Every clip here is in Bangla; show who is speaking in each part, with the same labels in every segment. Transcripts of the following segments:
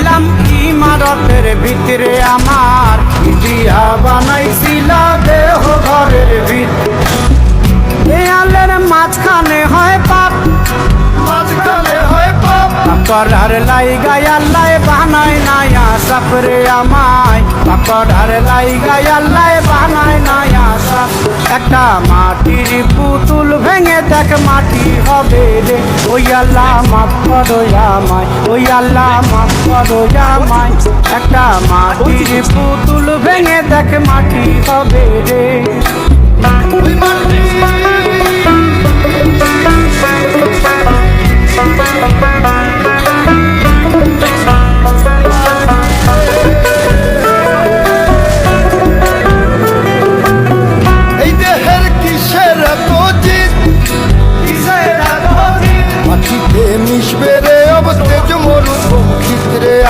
Speaker 1: বানাইলাম ইমারতের ভিতরে আমার দিয়া বানাইছিল দেহ ঘরের ভিতরে দেয়ালের মাঝখানে হয় পাপ করার লাইগায় আল্লাহ বানায় নায়া সাপরে আমায় করার লাইগায় আল্লাহ বানায় নায়া সাপ একটা মাটির পুতুল ভেঙে দেখ মাটি হবে রে ওই আল্লাহ মাফ করো আমায় ওই আল্লাহ মাফ করো আমায় একটা মাটির পুতুল ভেঙে দেখ মাটি হবে রে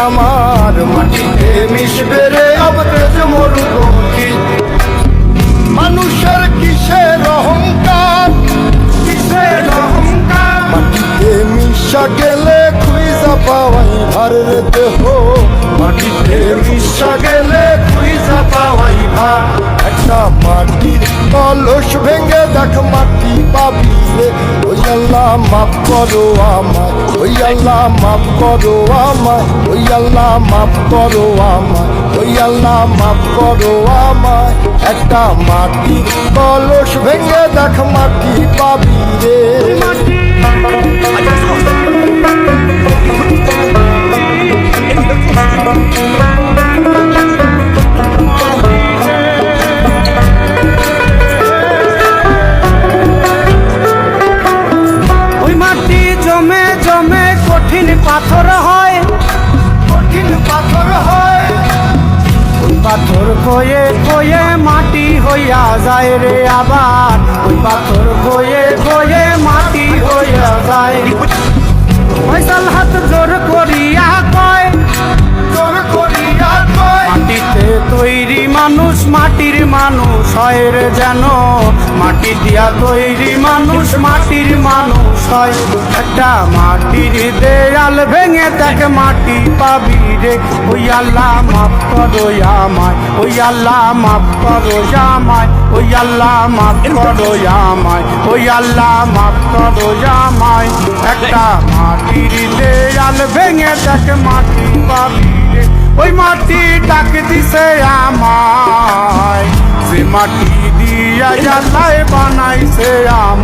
Speaker 2: আমার মাটিতে মিশবে রে अब তেজ মরুভূমি মানুষের কিসের অহংকার মাটিতে মিশা গেলে খুঁজা পাওয়াই ভারের দেহ মাটিতে মিশা গেলে খুঁজা পাওয়াই ভার একটা মাটির কলস ভেঙে দেখ মাটি পাবি রে ওই আল্লাহ মাফ করো আমায় ওই আল্লাহ মাফ করো আমায় ওই আল্লাহ মাফ করো আমায় ওই আল্লাহ মাফ করো আমায় একটা মাটির কলস ভেঙে দেখ মাটি পাবি রে
Speaker 1: কঠিন পাথর হয় ওই পাথর কয়ে কয়ে মাটি হইয়া যায় রে আবার ওই পাথর কয়ে কয়ে মাটি হইয়া যায় ফয়সাল হাত জোর করিয়া কয় মাটিতে তৈরি মানুষ মাটির মানুষ হয় রে যেন মাটি দিয়া তৈরি মানুষ মাটির মানুষ হয় একটা মাটির দেয়াল ভেঙে দেখ মাটি পাবি রে ওই আল্লাহ মাফ করো আমায় ওই আল্লাহ মাফ করো আমায় ওই আল্লাহ মাফ করো আমায় ওই আল্লাহ মাফ করো আমায় একটা মাটির দেয়াল ভেঙে দেখ মাটি পাবি রে ওই মাটি ডাক দিছে আমায় সে মাটি দিয়া আল্লাহ বানাইছে আমায়।